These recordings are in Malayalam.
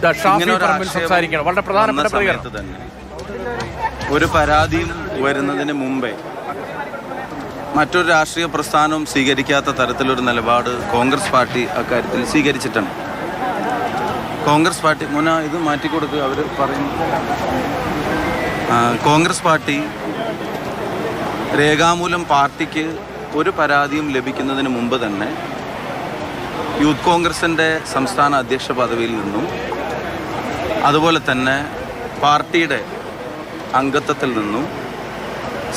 വളരെ പ്രധാനപ്പെട്ട സമയത്ത് തന്നെ ഒരു പരാതിയും വരുന്നതിന് മുമ്പേ മറ്റൊരു രാഷ്ട്രീയ പ്രസ്ഥാനവും സ്വീകരിക്കാത്ത തരത്തിലൊരു നിലപാട് കോൺഗ്രസ് പാർട്ടി അക്കാര്യത്തിൽ സ്വീകരിച്ചിട്ടുണ്ട്. കോൺഗ്രസ് പാർട്ടി ഇത് മാറ്റിക്കൊടുക്കുക അവർ പറയുന്നു. കോൺഗ്രസ് പാർട്ടി രേഖാമൂലം പാർട്ടിക്ക് ഒരു പരാതിയും ലഭിക്കുന്നതിന് മുമ്പ് തന്നെ യൂത്ത് കോൺഗ്രസിൻ്റെ സംസ്ഥാന അധ്യക്ഷ പദവിയിൽ നിന്നും അതുപോലെ തന്നെ പാർട്ടിയുടെ അംഗത്വത്തിൽ നിന്നും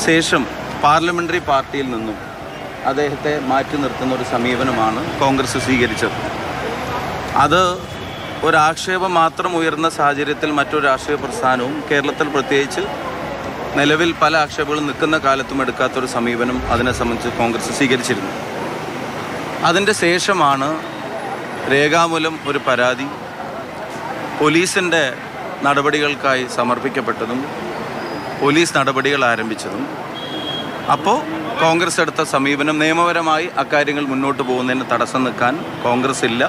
ശേഷം പാർലമെൻ്ററി പാർട്ടിയിൽ നിന്നും അദ്ദേഹത്തെ മാറ്റി നിർത്തുന്ന ഒരു സമീപനമാണ് കോൺഗ്രസ് സ്വീകരിച്ചത്. അത് ഒരാക്ഷേപം മാത്രം ഉയർന്ന സാഹചര്യത്തിൽ മറ്റൊരു രാഷ്ട്രീയ പ്രസ്ഥാനവും കേരളത്തിൽ പ്രത്യേകിച്ച് നിലവിൽ പല ആക്ഷേപങ്ങളും നിൽക്കുന്ന കാലത്തും എടുക്കാത്തൊരു സമീപനം അതിനെ സംബന്ധിച്ച് കോൺഗ്രസ് സ്വീകരിച്ചിരുന്നു. അതിൻ്റെ ശേഷമാണ് രേഖാമൂലം ഒരു പരാതി പോലീസിൻ്റെ നടപടികൾക്കായി സമർപ്പിക്കപ്പെട്ടതും പോലീസ് നടപടികൾ ആരംഭിച്ചതും. അപ്പോൾ കോൺഗ്രസ് എടുത്ത സമീപനം നിയമപരമായി അക്കാര്യങ്ങൾ മുന്നോട്ട് പോകുന്നതിന് തടസ്സം നിൽക്കാൻ കോൺഗ്രസ് ഇല്ല,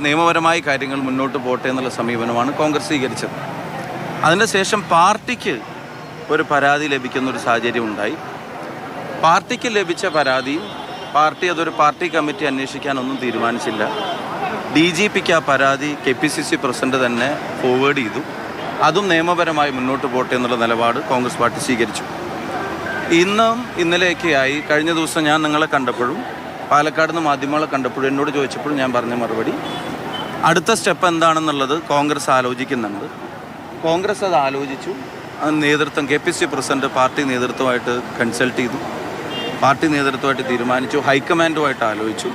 നിയമപരമായി കാര്യങ്ങൾ മുന്നോട്ട് പോട്ടെ എന്നുള്ള സമീപനമാണ് കോൺഗ്രസ് സ്വീകരിച്ചത്. അതിന് ശേഷം പാർട്ടിക്ക് ഒരു പരാതി ലഭിക്കുന്ന ഒരു സാഹചര്യം ഉണ്ടായി. പാർട്ടിക്ക് ലഭിച്ച പരാതി പാർട്ടി അതൊരു പാർട്ടി കമ്മിറ്റി അന്വേഷിക്കാനൊന്നും തീരുമാനിച്ചില്ല. DGPക്ക് ആ പരാതി KPCC പ്രസിഡന്റ് തന്നെ ഫോർവേഡ് ചെയ്തു. അതും നിയമപരമായി മുന്നോട്ട് പോട്ടെ എന്നുള്ള നിലപാട് കോൺഗ്രസ് പാർട്ടി സ്വീകരിച്ചു. ഇന്നും ഇന്നലെയൊക്കെയായി കഴിഞ്ഞ ദിവസം ഞാൻ നിങ്ങളെ കണ്ടപ്പോഴും പാലക്കാട് നിന്ന് മാധ്യമങ്ങളെ കണ്ടപ്പോഴും എന്നോട് ചോദിച്ചപ്പോഴും ഞാൻ പറഞ്ഞ മറുപടി അടുത്ത സ്റ്റെപ്പ് എന്താണെന്നുള്ളത് കോൺഗ്രസ് ആലോചിക്കുന്നുണ്ട്. കോൺഗ്രസ് അത് ആലോചിച്ചു. നേതൃത്വം KPCC പ്രസിഡന്റ് പാർട്ടി നേതൃത്വമായിട്ട് കൺസൾട്ട് ചെയ്തു, പാർട്ടി നേതൃത്വമായിട്ട് തീരുമാനിച്ചു, ഹൈക്കമാൻഡുമായിട്ട് ആലോചിച്ചു.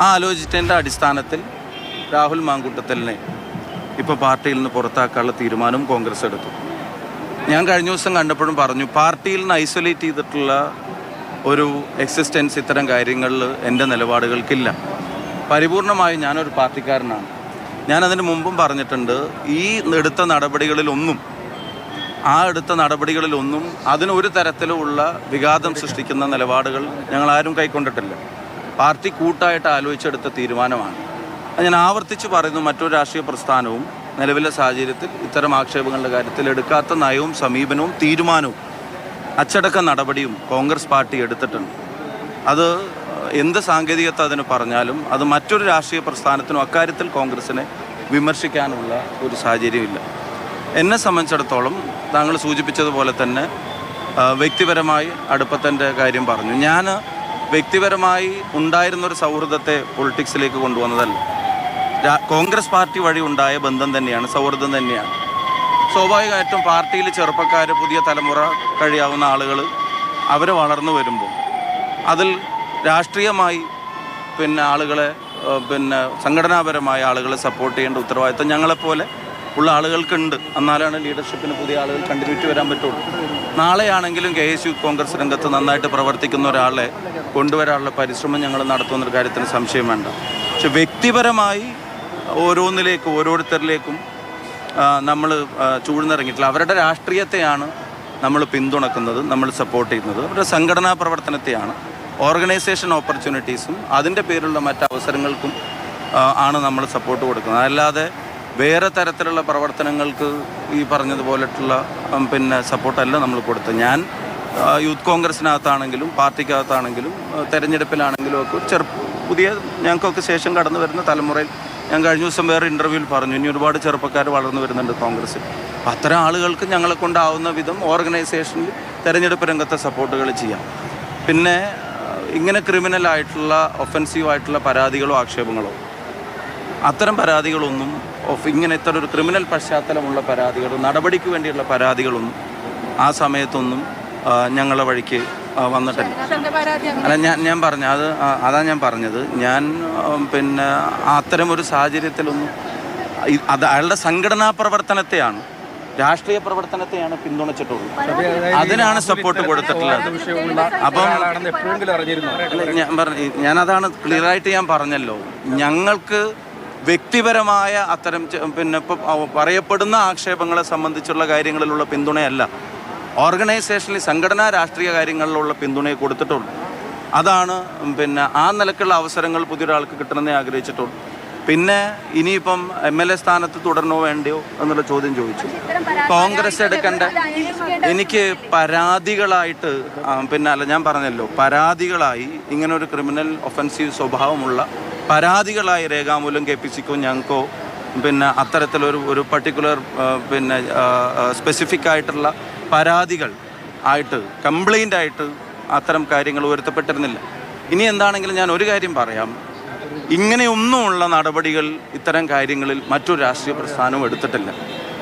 ആ ആലോചിച്ചതിൻ്റെ അടിസ്ഥാനത്തിൽ രാഹുൽ മാങ്കൂട്ടത്തലിനെ ഇപ്പോൾ പാർട്ടിയിൽ നിന്ന് പുറത്താക്കാനുള്ള തീരുമാനവും കോൺഗ്രസ് എടുത്തു. ഞാൻ കഴിഞ്ഞ ദിവസം കണ്ടപ്പോഴും പറഞ്ഞു, പാർട്ടിയിൽ നിന്ന് ഐസൊലേറ്റ് ചെയ്തിട്ടുള്ള ഒരു എക്സിസ്റ്റൻസ് ഇത്തരം കാര്യങ്ങളിൽ എൻ്റെ നിലപാടുകൾക്കില്ല. പരിപൂർണമായും ഞാനൊരു പാർട്ടിക്കാരനാണ്. ഞാനതിന് മുമ്പും പറഞ്ഞിട്ടുണ്ട്, ഈ എടുത്ത നടപടികളിലൊന്നും അതിനൊരു തരത്തിലുമുള്ള വിഘാതം സൃഷ്ടിക്കുന്ന നിലപാടുകൾ ഞങ്ങളാരും കൈക്കൊണ്ടിട്ടില്ല. പാർട്ടി കൂട്ടായിട്ട് ആലോചിച്ചെടുത്ത തീരുമാനമാണ്. ഞാൻ ആവർത്തിച്ച് പറയുന്നു, മറ്റൊരു രാഷ്ട്രീയ പ്രസ്ഥാനവും നിലവിലെ സാഹചര്യത്തിൽ ഇത്തരം ആക്ഷേപങ്ങളുടെ കാര്യത്തിൽ എടുക്കാത്ത നയവും സമീപനവും തീരുമാനവും അച്ചടക്ക നടപടിയും കോൺഗ്രസ് പാർട്ടി എടുത്തിട്ടുണ്ട്. അത് എന്ത് സാങ്കേതികത അതിന് പറഞ്ഞാലും അത് മറ്റൊരു രാഷ്ട്രീയ പ്രസ്ഥാനത്തിനും അക്കാര്യത്തിൽ കോൺഗ്രസിനെ വിമർശിക്കാനുള്ള ഒരു സാഹചര്യമില്ല. എന്നെ സംബന്ധിച്ചിടത്തോളം താങ്കൾ സൂചിപ്പിച്ചതുപോലെ തന്നെ വ്യക്തിപരമായി അടുപ്പത്തിൻ്റെ കാര്യം പറഞ്ഞു. ഞാൻ വ്യക്തിപരമായി ഉണ്ടായിരുന്നൊരു സൗഹൃദത്തെ പൊളിറ്റിക്സിലേക്ക് കൊണ്ടുവന്നതല്ല. കോൺഗ്രസ് പാർട്ടി വഴി ഉണ്ടായ ബന്ധം തന്നെയാണ്, സൗഹൃദം തന്നെയാണ്. സ്വാഭാവികമായിട്ടും പാർട്ടിയിൽ ചെറുപ്പക്കാർ, പുതിയ തലമുറ കഴിയാവുന്ന ആളുകൾ അവർ വളർന്നു വരുമ്പോൾ അതിൽ രാഷ്ട്രീയമായി ആളുകളെ സംഘടനാപരമായ ആളുകളെ സപ്പോർട്ട് ചെയ്യേണ്ട ഉത്തരവാദിത്തം ഞങ്ങളെപ്പോലെ ഉള്ള ആളുകൾക്കുണ്ട്. എന്നാലാണ് ലീഡർഷിപ്പിന് പുതിയ ആളുകൾ കണ്ടിന്യൂറ്റി വരാൻ പറ്റുള്ളൂ. നാളെയാണെങ്കിലും KS യൂത്ത് കോൺഗ്രസ് രംഗത്ത് നന്നായിട്ട് പ്രവർത്തിക്കുന്ന ഒരാളെ കൊണ്ടുവരാനുള്ള പരിശ്രമം ഞങ്ങൾ നടത്തുന്നൊരു കാര്യത്തിന് സംശയം വേണ്ട. പക്ഷെ വ്യക്തിപരമായി ഓരോരുത്തരിലേക്കും നമ്മൾ ചൂഴ്ന്നിറങ്ങിയിട്ടില്ല. അവരുടെ രാഷ്ട്രീയത്തെയാണ് നമ്മൾ പിന്തുണക്കുന്നത്, നമ്മൾ സപ്പോർട്ട് ചെയ്യുന്നത്. അവരുടെ സംഘടനാ പ്രവർത്തനത്തെയാണ്, ഓർഗനൈസേഷൻ ഓപ്പർച്യൂണിറ്റീസും അതിൻ്റെ പേരിലുള്ള മറ്റവസരങ്ങൾക്കും ആണ് നമ്മൾ സപ്പോർട്ട് കൊടുക്കുന്നത്. അല്ലാതെ വേറെ തരത്തിലുള്ള പ്രവർത്തനങ്ങൾക്ക് ഈ പറഞ്ഞതുപോലെയുള്ള സപ്പോർട്ടല്ല നമ്മൾ കൊടുത്തത്. ഞാൻ യൂത്ത് കോൺഗ്രസിനകത്താണെങ്കിലും പാർട്ടിക്കകത്താണെങ്കിലും തെരഞ്ഞെടുപ്പിലാണെങ്കിലും ഒക്കെ പുതിയ ഞങ്ങൾക്കൊക്കെ ശേഷം കടന്നു വരുന്ന തലമുറയിൽ ഞാൻ കഴിഞ്ഞ ദിവസം വേറെ ഇൻ്റർവ്യൂവിൽ പറഞ്ഞു, ഇനി ഒരുപാട് ചെറുപ്പക്കാർ വളർന്നു വരുന്നുണ്ട് കോൺഗ്രസ്സിൽ. അപ്പം അത്തരം ആളുകൾക്ക് ഞങ്ങളെ കൊണ്ടാവുന്ന വിധം ഓർഗനൈസേഷനിൽ തെരഞ്ഞെടുപ്പ് രംഗത്തെ സപ്പോർട്ടുകൾ ചെയ്യാം. പിന്നെ ഇങ്ങനെ ക്രിമിനലായിട്ടുള്ള ഒഫൻസീവായിട്ടുള്ള പരാതികളോ ആക്ഷേപങ്ങളോ അത്തരം പരാതികളൊന്നും ഇങ്ങനെ ഇത്ര ഒരു ക്രിമിനൽ പശ്ചാത്തലമുള്ള പരാതികൾ, നടപടിക്ക് വേണ്ടിയുള്ള പരാതികളൊന്നും ആ സമയത്തൊന്നും ഞങ്ങളുടെ വഴിക്ക് വന്നിട്ടില്ല. അല്ല, ഞാൻ പറഞ്ഞ അതാ ഞാൻ പറഞ്ഞത്. ഞാൻ അത്തരമൊരു സാഹചര്യത്തിലൊന്നും അത് അയാളുടെ സംഘടനാ പ്രവർത്തനത്തെയാണ്, രാഷ്ട്രീയ പ്രവർത്തനത്തെയാണ് പിന്തുണച്ചിട്ടുള്ളത്. അതിനാണ് സപ്പോർട്ട് കൊടുത്തിട്ടുള്ളത്. അപ്പം ഞാനതാണ് ക്ലിയറായിട്ട് ഞാൻ പറഞ്ഞല്ലോ. ഞങ്ങൾക്ക് വ്യക്തിപരമായ അത്തരം ഇപ്പോൾ പറയപ്പെടുന്ന ആക്ഷേപങ്ങളെ സംബന്ധിച്ചുള്ള കാര്യങ്ങളിലുള്ള പിന്തുണയല്ല, ഓർഗനൈസേഷനിൽ സംഘടനാ രാഷ്ട്രീയ കാര്യങ്ങളിലുള്ള പിന്തുണയെ കൊടുത്തിട്ടുള്ളൂ. അതാണ് ആ നിലക്കുള്ള അവസരങ്ങൾ പുതിയൊരാൾക്ക് കിട്ടണമെന്നേ ആഗ്രഹിച്ചിട്ടുള്ളൂ. പിന്നെ ഇനിയിപ്പം MLA സ്ഥാനത്ത് തുടരണോ വേണ്ടയോ എന്നുള്ള ചോദ്യം ചോദിച്ചു. കോൺഗ്രസ് എടുക്കേണ്ട എനിക്ക് പരാതികളായിട്ട് പിന്നെ ഞാൻ പറഞ്ഞല്ലോ, പരാതികളായി ഇങ്ങനൊരു ക്രിമിനൽ ഒഫൻസീവ് സ്വഭാവമുള്ള പരാതികളായി രേഖാമൂലം KPCക്കോ ഞങ്ങൾക്കോ പിന്നെ അത്തരത്തിലൊരു പർട്ടിക്കുലർ പിന്നെ സ്പെസിഫിക് ആയിട്ടുള്ള പരാതികൾ ആയിട്ട് കംപ്ലൈൻ്റ് ആയിട്ട് അത്തരം കാര്യങ്ങൾ ഉയർത്തപ്പെട്ടിരുന്നില്ല. ഇനി എന്താണെങ്കിലും ഞാൻ ഒരു കാര്യം പറയാം, ഇങ്ങനെയൊന്നുമുള്ള നടപടികൾ ഇത്തരം കാര്യങ്ങളിൽ മറ്റൊരു രാഷ്ട്രീയ പ്രസ്ഥാനവും എടുത്തിട്ടില്ല.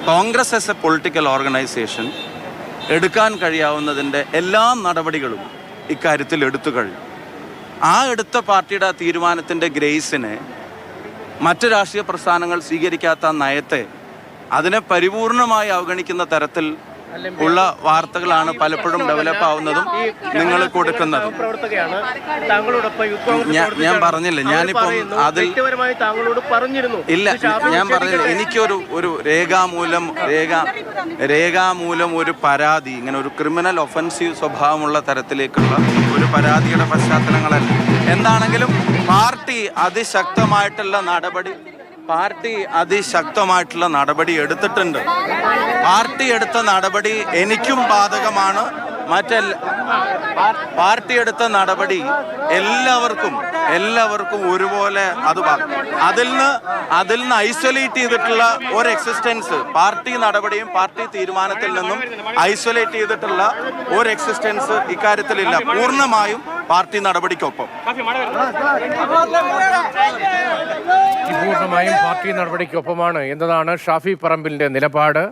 Congress as A political organisation എടുക്കാൻ കഴിയാവുന്നതിൻ്റെ എല്ലാ നടപടികളും ഇക്കാര്യത്തിൽ എടുത്തു കഴിഞ്ഞു. ആ എടുത്ത പാർട്ടിയുടെ തീരുമാനത്തിൻ്റെ ഗ്രേസിനെ മറ്റ് രാഷ്ട്രീയ പ്രസ്ഥാനങ്ങൾ സ്വീകരിക്കാത്ത നയത്തെ അതിനെ പരിപൂർണമായി അവഗണിക്കുന്ന തരത്തിൽ ഉള്ള വാർത്തകളാണ് പലപ്പോഴും ഡെവലപ്പ് ആവുന്നതും നിങ്ങൾ കൊടുക്കുന്നതും. ഞാൻ പറഞ്ഞില്ല, ഞാനിപ്പം അതിൽ ഇല്ല, ഞാൻ പറഞ്ഞില്ല. എനിക്കൊരു രേഖാമൂലം ഒരു പരാതി, ഇങ്ങനെ ഒരു ക്രിമിനൽ ഒഫൻസീവ് സ്വഭാവമുള്ള തരത്തിലേക്കുള്ള ഒരു പരാതിയുടെ പശ്ചാത്തലങ്ങളല്ല. എന്താണെങ്കിലും പാർട്ടി അതിശക്തമായിട്ടുള്ള നടപടി എടുത്തിട്ടുണ്ട്. പാർട്ടി എടുത്ത നടപടി എനിക്കും ബാധകമാണ്. പാർട്ടി എടുത്ത നടപടി എല്ലാവർക്കും ഒരുപോലെ അതിൽ നിന്ന് ഐസൊലേറ്റ് ചെയ്തിട്ടുള്ള ഒരു എക്സിസ്റ്റൻസ്, പാർട്ടി നടപടിയും പാർട്ടി തീരുമാനത്തിൽ നിന്നും ഐസൊലേറ്റ് ചെയ്തിട്ടുള്ള ഒരു എക്സിസ്റ്റൻസ് ഇക്കാര്യത്തിലില്ല. പൂർണ്ണമായും പാർട്ടി നടപടിക്കൊപ്പം. പൂർണ്ണമായും പാർട്ടി നടപടിക്കൊപ്പമാണ് എന്നതാണ് ഷാഫി പറമ്പിലിന്റെ നിലപാട്.